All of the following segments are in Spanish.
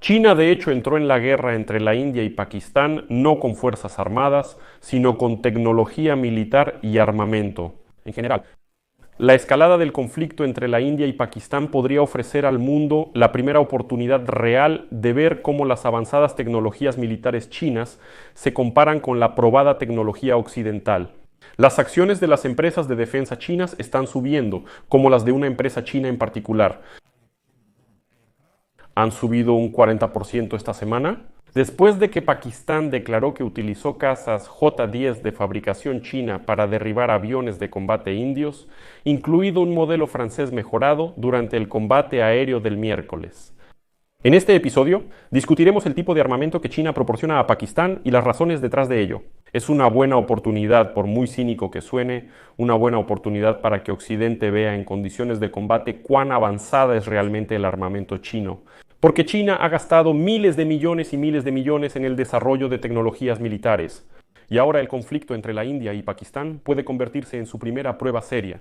China, de hecho, entró en la guerra entre la India y Pakistán no con fuerzas armadas, sino con tecnología militar y armamento. En general, la escalada del conflicto entre la India y Pakistán podría ofrecer al mundo la primera oportunidad real de ver cómo las avanzadas tecnologías militares chinas se comparan con la probada tecnología occidental. Las acciones de las empresas de defensa chinas están subiendo, como las de una empresa china en particular. Han subido un 40% esta semana. Después de que Pakistán declaró que utilizó cazas J-10 de fabricación china para derribar aviones de combate indios, incluido un modelo francés mejorado durante el combate aéreo del miércoles. En este episodio discutiremos el tipo de armamento que China proporciona a Pakistán y las razones detrás de ello. Es una buena oportunidad, por muy cínico que suene, una buena oportunidad para que Occidente vea en condiciones de combate cuán avanzada es realmente el armamento chino. Porque China ha gastado miles de millones y miles de millones en el desarrollo de tecnologías militares. Y ahora el conflicto entre la India y Pakistán puede convertirse en su primera prueba seria.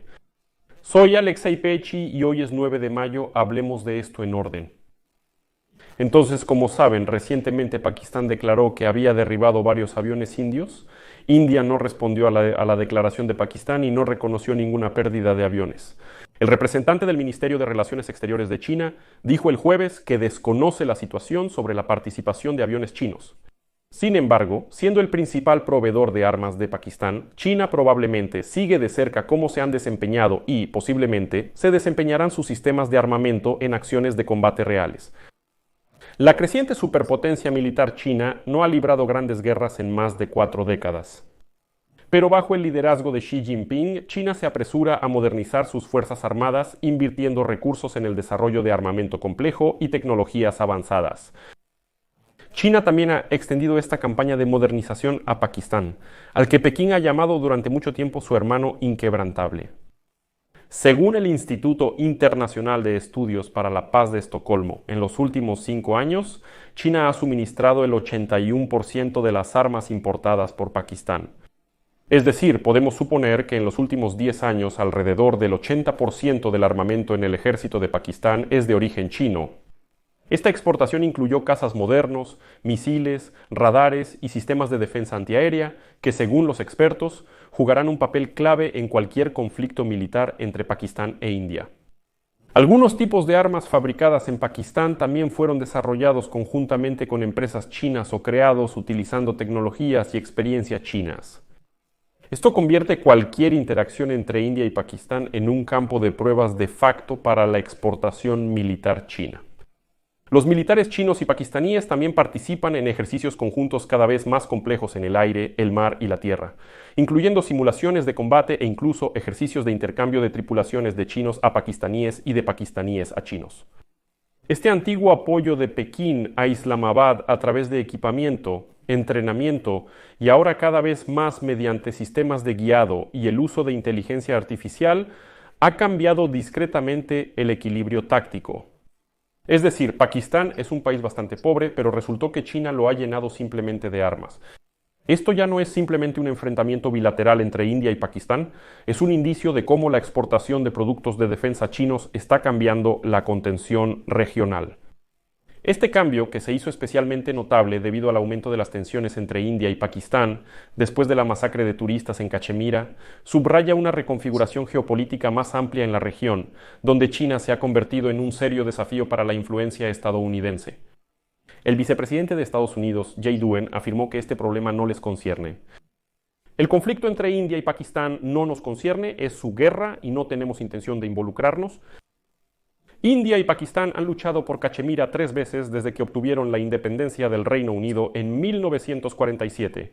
Soy Alexei Pechi y hoy es 9 de mayo, hablemos de esto en orden. Entonces, como saben, recientemente Pakistán declaró que había derribado varios aviones indios. India no respondió a la declaración de Pakistán y no reconoció ninguna pérdida de aviones. El representante del Ministerio de Relaciones Exteriores de China dijo el jueves que desconoce la situación sobre la participación de aviones chinos. Sin embargo, siendo el principal proveedor de armas de Pakistán, China probablemente sigue de cerca cómo se han desempeñado y, posiblemente, se desempeñarán sus sistemas de armamento en acciones de combate reales. La creciente superpotencia militar china no ha librado grandes guerras en más de 4 décadas. Pero bajo el liderazgo de Xi Jinping, China se apresura a modernizar sus fuerzas armadas, invirtiendo recursos en el desarrollo de armamento complejo y tecnologías avanzadas. China también ha extendido esta campaña de modernización a Pakistán, al que Pekín ha llamado durante mucho tiempo su hermano inquebrantable. Según el Instituto Internacional de Estudios para la Paz de Estocolmo, en los últimos 5 años, China ha suministrado el 81% de las armas importadas por Pakistán. Es decir, podemos suponer que en los últimos 10 años alrededor del 80% del armamento en el ejército de Pakistán es de origen chino. Esta exportación incluyó cazas modernos, misiles, radares y sistemas de defensa antiaérea que, según los expertos, jugarán un papel clave en cualquier conflicto militar entre Pakistán e India. Algunos tipos de armas fabricadas en Pakistán también fueron desarrollados conjuntamente con empresas chinas o creados utilizando tecnologías y experiencias chinas. Esto convierte cualquier interacción entre India y Pakistán en un campo de pruebas de facto para la exportación militar china. Los militares chinos y pakistaníes también participan en ejercicios conjuntos cada vez más complejos en el aire, el mar y la tierra, incluyendo simulaciones de combate e incluso ejercicios de intercambio de tripulaciones de chinos a pakistaníes y de pakistaníes a chinos. Este antiguo apoyo de Pekín a Islamabad a través de equipamiento, entrenamiento y ahora cada vez más mediante sistemas de guiado y el uso de inteligencia artificial ha cambiado discretamente el equilibrio táctico. Es decir, Pakistán es un país bastante pobre, pero resultó que China lo ha llenado simplemente de armas. Esto ya no es simplemente un enfrentamiento bilateral entre India y Pakistán, es un indicio de cómo la exportación de productos de defensa chinos está cambiando la contención regional. Este cambio, que se hizo especialmente notable debido al aumento de las tensiones entre India y Pakistán después de la masacre de turistas en Cachemira, subraya una reconfiguración geopolítica más amplia en la región, donde China se ha convertido en un serio desafío para la influencia estadounidense. El vicepresidente de Estados Unidos, Jay Duen, afirmó que este problema no les concierne. El conflicto entre India y Pakistán no nos concierne, es su guerra y no tenemos intención de involucrarnos. India y Pakistán han luchado por Cachemira 3 veces desde que obtuvieron la independencia del Reino Unido en 1947.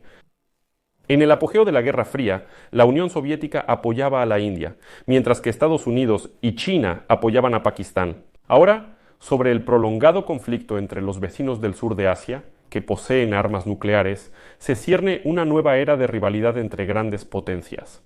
En el apogeo de la Guerra Fría, la Unión Soviética apoyaba a la India, mientras que Estados Unidos y China apoyaban a Pakistán. Ahora, sobre el prolongado conflicto entre los vecinos del sur de Asia, que poseen armas nucleares, se cierne una nueva era de rivalidad entre grandes potencias.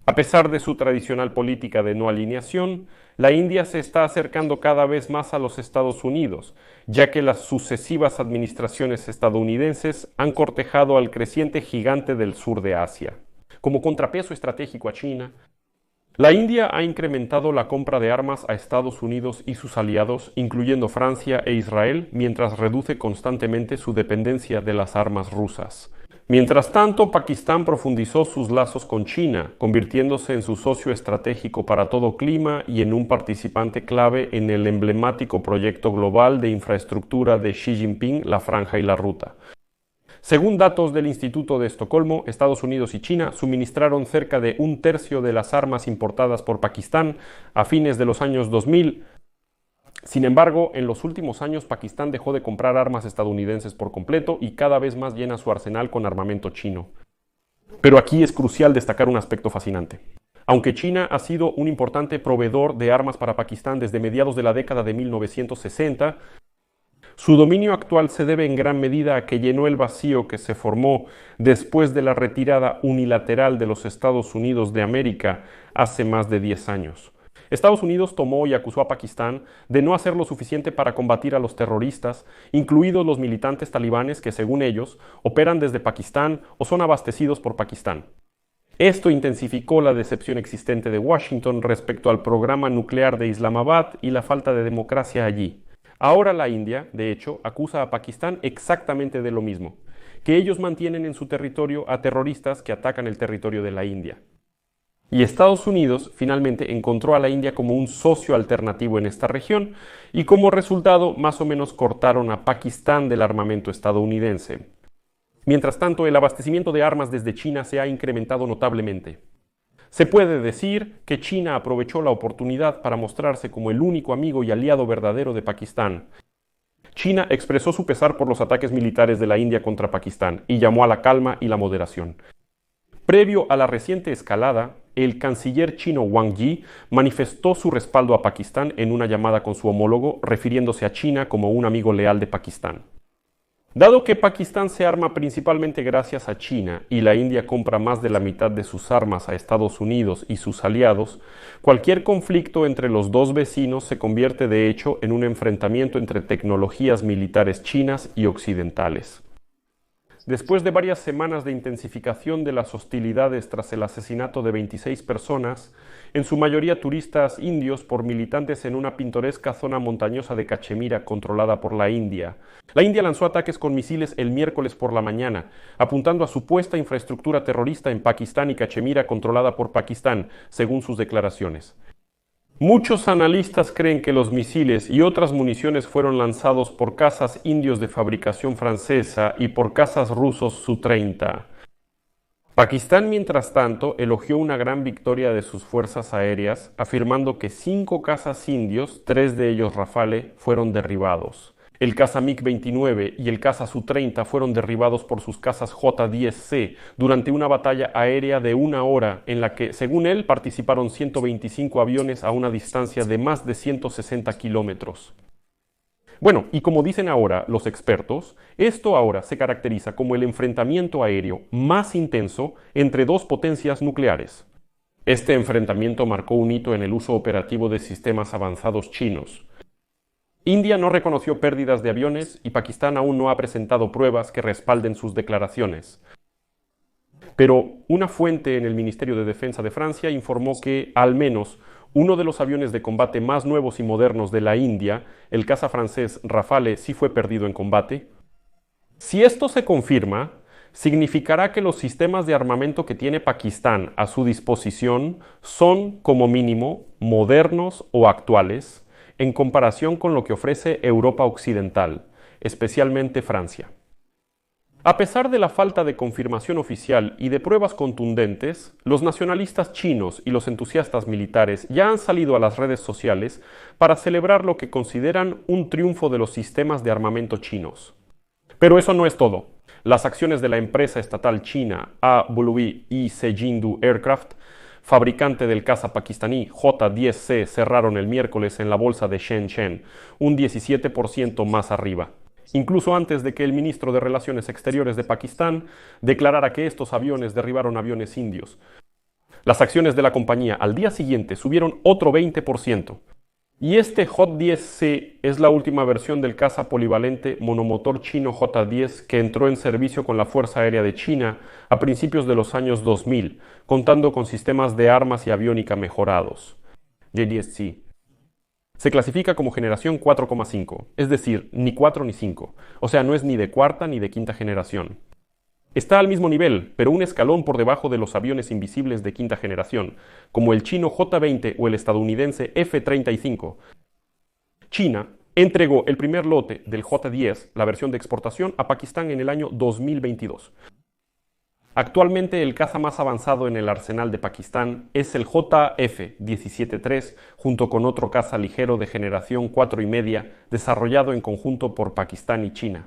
A pesar de su tradicional política de no alineación, la India se está acercando cada vez más a los Estados Unidos, ya que las sucesivas administraciones estadounidenses han cortejado al creciente gigante del sur de Asia. Como contrapeso estratégico a China, La India ha incrementado la compra de armas a Estados Unidos y sus aliados, incluyendo Francia e Israel, mientras reduce constantemente su dependencia de las armas rusas. Mientras tanto, Pakistán profundizó sus lazos con China, convirtiéndose en su socio estratégico para todo clima y en un participante clave en el emblemático proyecto global de infraestructura de Xi Jinping, la Franja y la Ruta. Según datos del Instituto de Estocolmo, Estados Unidos y China suministraron cerca de un tercio de las armas importadas por Pakistán a fines de los años 2000. Sin embargo, en los últimos años Pakistán dejó de comprar armas estadounidenses por completo y cada vez más llena su arsenal con armamento chino. Pero aquí es crucial destacar un aspecto fascinante. Aunque China ha sido un importante proveedor de armas para Pakistán desde mediados de la década de 1960, su dominio actual se debe en gran medida a que llenó el vacío que se formó después de la retirada unilateral de los Estados Unidos de América hace más de 10 años. Estados Unidos tomó y acusó a Pakistán de no hacer lo suficiente para combatir a los terroristas, incluidos los militantes talibanes que, según ellos, operan desde Pakistán o son abastecidos por Pakistán. Esto intensificó la decepción existente de Washington respecto al programa nuclear de Islamabad y la falta de democracia allí. Ahora la India, de hecho, acusa a Pakistán exactamente de lo mismo, que ellos mantienen en su territorio a terroristas que atacan el territorio de la India. Y Estados Unidos finalmente encontró a la India como un socio alternativo en esta región y como resultado más o menos cortaron a Pakistán del armamento estadounidense. Mientras tanto, el abastecimiento de armas desde China se ha incrementado notablemente. Se puede decir que China aprovechó la oportunidad para mostrarse como el único amigo y aliado verdadero de Pakistán. China expresó su pesar por los ataques militares de la India contra Pakistán y llamó a la calma y la moderación. Previo a la reciente escalada, el canciller chino Wang Yi manifestó su respaldo a Pakistán en una llamada con su homólogo, refiriéndose a China como un amigo leal de Pakistán. Dado que Pakistán se arma principalmente gracias a China y la India compra más de la mitad de sus armas a Estados Unidos y sus aliados, cualquier conflicto entre los dos vecinos se convierte de hecho en un enfrentamiento entre tecnologías militares chinas y occidentales. Después de varias semanas de intensificación de las hostilidades tras el asesinato de 26 personas, en su mayoría turistas indios por militantes en una pintoresca zona montañosa de Cachemira controlada por la India lanzó ataques con misiles el miércoles por la mañana, apuntando a supuesta infraestructura terrorista en Pakistán y Cachemira controlada por Pakistán, según sus declaraciones. Muchos analistas creen que los misiles y otras municiones fueron lanzados por cazas indios de fabricación francesa y por cazas rusos Su-30. Pakistán, mientras tanto, elogió una gran victoria de sus fuerzas aéreas, afirmando que 5 cazas indios, 3 de ellos Rafale, fueron derribados. El caza MiG-29 y el caza Su-30 fueron derribados por sus cazas J-10C durante una batalla aérea de 1 hora en la que, según él, participaron 125 aviones a una distancia de más de 160 kilómetros. Bueno, y como dicen ahora los expertos, esto ahora se caracteriza como el enfrentamiento aéreo más intenso entre dos potencias nucleares. Este enfrentamiento marcó un hito en el uso operativo de sistemas avanzados chinos. India no reconoció pérdidas de aviones y Pakistán aún no ha presentado pruebas que respalden sus declaraciones. Pero una fuente en el Ministerio de Defensa de Francia informó que, al menos, uno de los aviones de combate más nuevos y modernos de la India, el caza francés Rafale, sí fue perdido en combate. Si esto se confirma, significará que los sistemas de armamento que tiene Pakistán a su disposición son, como mínimo, modernos o actuales, en comparación con lo que ofrece Europa Occidental, especialmente Francia. A pesar de la falta de confirmación oficial y de pruebas contundentes, los nacionalistas chinos y los entusiastas militares ya han salido a las redes sociales para celebrar lo que consideran un triunfo de los sistemas de armamento chinos. Pero eso no es todo. Las acciones de la empresa estatal china AWE y Sejindu Aircraft, fabricante del caza pakistaní J-10C, cerraron el miércoles en la bolsa de Shenzhen, un 17% más arriba, incluso antes de que el ministro de Relaciones Exteriores de Pakistán declarara que estos aviones derribaron aviones indios. Las acciones de la compañía al día siguiente subieron otro 20%. Y este J-10C es la última versión del caza polivalente monomotor chino J-10 que entró en servicio con la Fuerza Aérea de China a principios de los años 2000, contando con sistemas de armas y aviónica mejorados. J-10C se clasifica como generación 4,5, es decir, ni 4 ni 5, o sea, no es ni de cuarta ni de quinta generación. Está al mismo nivel, pero un escalón por debajo de los aviones invisibles de quinta generación, como el chino J-20 o el estadounidense F-35. China entregó el primer lote del J-10, la versión de exportación, a Pakistán en el año 2022. Actualmente el caza más avanzado en el arsenal de Pakistán es el JF-17-3, junto con otro caza ligero de generación 4,5, desarrollado en conjunto por Pakistán y China.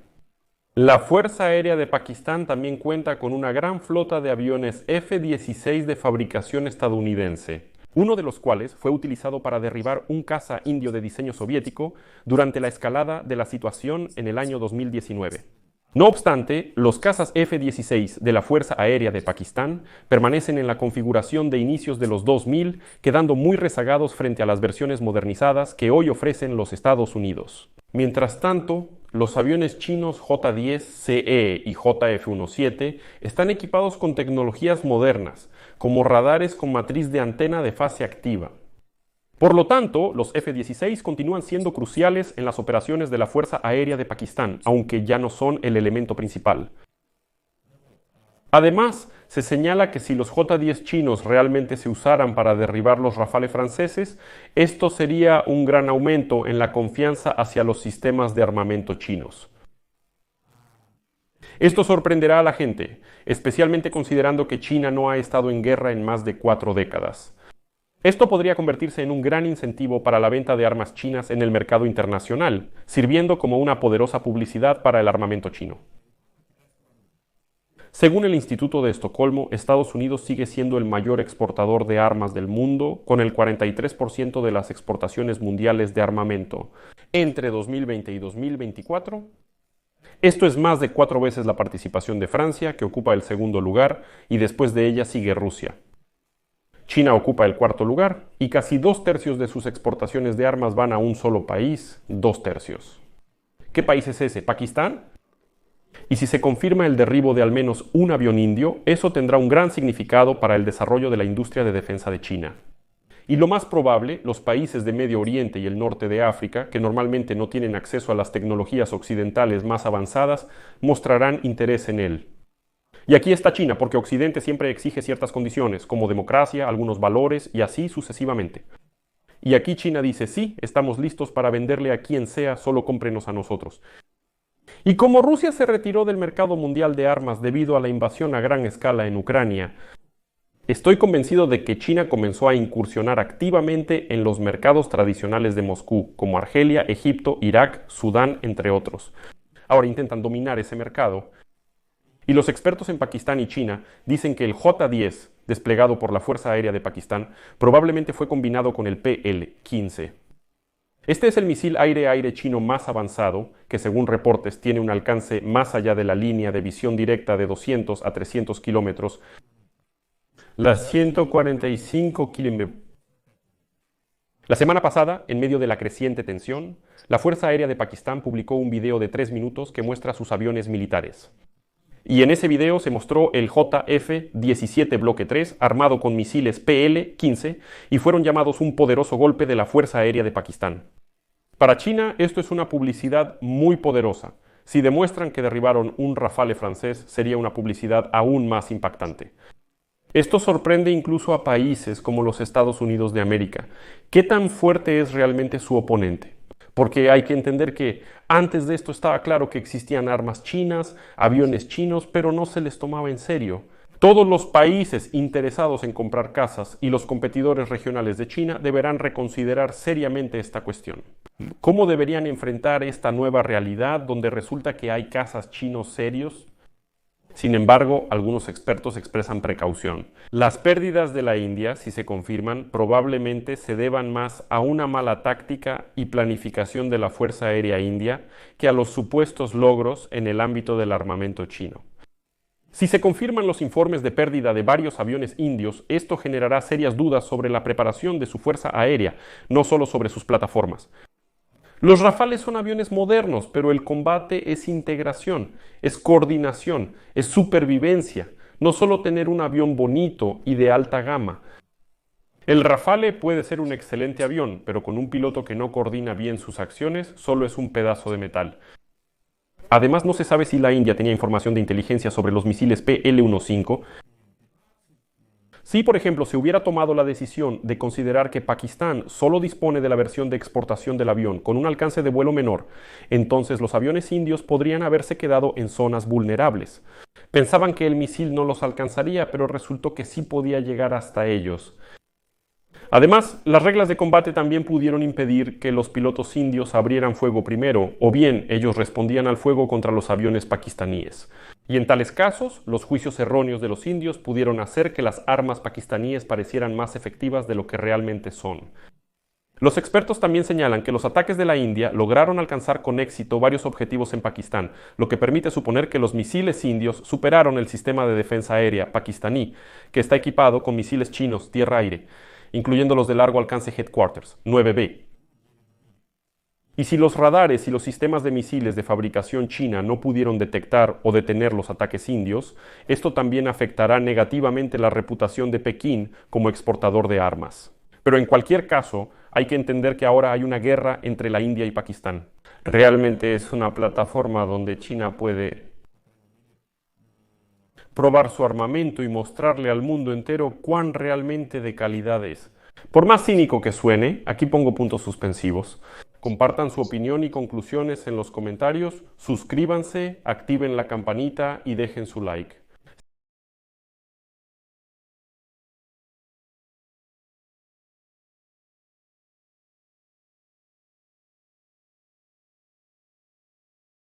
La Fuerza Aérea de Pakistán también cuenta con una gran flota de aviones F-16 de fabricación estadounidense, uno de los cuales fue utilizado para derribar un caza indio de diseño soviético durante la escalada de la situación en el año 2019. No obstante, los cazas F-16 de la Fuerza Aérea de Pakistán permanecen en la configuración de inicios de los 2000, quedando muy rezagados frente a las versiones modernizadas que hoy ofrecen los Estados Unidos. Mientras tanto, los aviones chinos J-10CE y JF-17 están equipados con tecnologías modernas, como radares con matriz de antena de fase activa. Por lo tanto, los F-16 continúan siendo cruciales en las operaciones de la Fuerza Aérea de Pakistán, aunque ya no son el elemento principal. Además, se señala que si los J-10 chinos realmente se usaran para derribar los Rafale franceses, esto sería un gran aumento en la confianza hacia los sistemas de armamento chinos. Esto sorprenderá a la gente, especialmente considerando que China no ha estado en guerra en más de 4 décadas. Esto podría convertirse en un gran incentivo para la venta de armas chinas en el mercado internacional, sirviendo como una poderosa publicidad para el armamento chino. Según el Instituto de Estocolmo, Estados Unidos sigue siendo el mayor exportador de armas del mundo, con el 43% de las exportaciones mundiales de armamento. Entre 2020 y 2024, esto es más de 4 veces la participación de Francia, que ocupa el segundo lugar, y después de ella sigue Rusia. China ocupa el cuarto lugar, y casi 2/3 de sus exportaciones de armas van a un solo país, 2/3. ¿Qué país es ese? ¿Pakistán? Y si se confirma el derribo de al menos un avión indio, eso tendrá un gran significado para el desarrollo de la industria de defensa de China. Y lo más probable, los países de Medio Oriente y el norte de África, que normalmente no tienen acceso a las tecnologías occidentales más avanzadas, mostrarán interés en él. Y aquí está China, porque Occidente siempre exige ciertas condiciones, como democracia, algunos valores y así sucesivamente. Y aquí China dice, sí, estamos listos para venderle a quien sea, solo cómprenos a nosotros. Y como Rusia se retiró del mercado mundial de armas debido a la invasión a gran escala en Ucrania, estoy convencido de que China comenzó a incursionar activamente en los mercados tradicionales de Moscú, como Argelia, Egipto, Irak, Sudán, entre otros. Ahora intentan dominar ese mercado. Y los expertos en Pakistán y China dicen que el J-10, desplegado por la Fuerza Aérea de Pakistán, probablemente fue combinado con el PL-15. Este es el misil aire-aire chino más avanzado, que según reportes tiene un alcance más allá de la línea de visión directa de 200 a 300 kilómetros, las 145 kilómetros. La semana pasada, en medio de la creciente tensión, la Fuerza Aérea de Pakistán publicó un video de 3 minutos que muestra sus aviones militares. Y en ese video se mostró el JF-17 Bloque 3 armado con misiles PL-15 y fueron llamados un poderoso golpe de la Fuerza Aérea de Pakistán. Para China esto es una publicidad muy poderosa. Si demuestran que derribaron un Rafale francés, sería una publicidad aún más impactante. Esto sorprende incluso a países como los Estados Unidos de América. ¿Qué tan fuerte es realmente su oponente? Porque hay que entender que antes de esto estaba claro que existían armas chinas, aviones chinos, pero no se les tomaba en serio. Todos los países interesados en comprar cazas y los competidores regionales de China deberán reconsiderar seriamente esta cuestión. ¿Cómo deberían enfrentar esta nueva realidad donde resulta que hay cazas chinos serios? Sin embargo, algunos expertos expresan precaución. Las pérdidas de la India, si se confirman, probablemente se deban más a una mala táctica y planificación de la Fuerza Aérea India que a los supuestos logros en el ámbito del armamento chino. Si se confirman los informes de pérdida de varios aviones indios, esto generará serias dudas sobre la preparación de su fuerza aérea, no solo sobre sus plataformas. Los Rafales son aviones modernos, pero el combate es integración, es coordinación, es supervivencia, no solo tener un avión bonito y de alta gama. El Rafale puede ser un excelente avión, pero con un piloto que no coordina bien sus acciones, solo es un pedazo de metal. Además, no se sabe si la India tenía información de inteligencia sobre los misiles PL-15. Si, por ejemplo, se hubiera tomado la decisión de considerar que Pakistán solo dispone de la versión de exportación del avión con un alcance de vuelo menor, entonces los aviones indios podrían haberse quedado en zonas vulnerables. Pensaban que el misil no los alcanzaría, pero resultó que sí podía llegar hasta ellos. Además, las reglas de combate también pudieron impedir que los pilotos indios abrieran fuego primero, o bien ellos respondían al fuego contra los aviones pakistaníes. Y en tales casos, los juicios erróneos de los indios pudieron hacer que las armas pakistaníes parecieran más efectivas de lo que realmente son. Los expertos también señalan que los ataques de la India lograron alcanzar con éxito varios objetivos en Pakistán, lo que permite suponer que los misiles indios superaron el sistema de defensa aérea pakistaní, que está equipado con misiles chinos tierra-aire, incluyendo los de largo alcance Headquarters, 9B. Y si los radares y los sistemas de misiles de fabricación china no pudieron detectar o detener los ataques indios, esto también afectará negativamente la reputación de Pekín como exportador de armas. Pero en cualquier caso, hay que entender que ahora hay una guerra entre la India y Pakistán. Realmente es una plataforma donde China puede probar su armamento y mostrarle al mundo entero cuán realmente de calidad es. Por más cínico que suene, aquí pongo puntos suspensivos. Compartan su opinión y conclusiones en los comentarios, suscríbanse, activen la campanita y dejen su like.